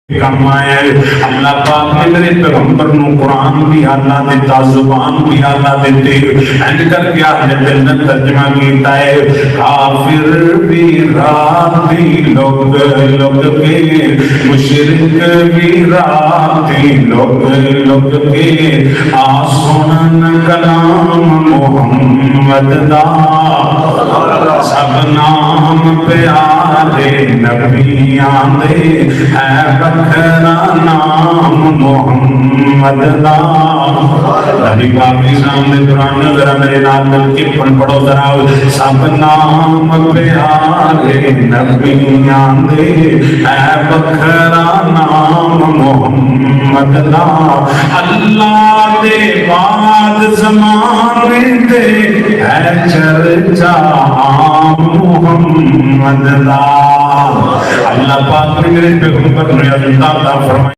کم آیا ہے۔ اللہ پاک نے میرے پیغمبر نو قرآن بھی اللہ دیتا، زبان بھی اللہ دیتے، اینڈ کر کے اہل جنت ترجمہ کیتا ہے کافر بھی راتی لوگ کے، مشرک بھی راتی لوگ کے، آسنن کلام محمد دا، سب نام پیارے نبیان دے، ہے بکھرا نام محمد دا۔ نبی پاک کے سامنے قرآن ذرا میرے نام مل کے پڑھو ذرا، سب نام پیارے نبیان دے، ہے بکھرا نام محمد دا۔ اللہ دے بعد زمانے دے، ہے چرچا محمد دا۔ اللہ پاک نے میرے پیغمبر نے عطا فرمایا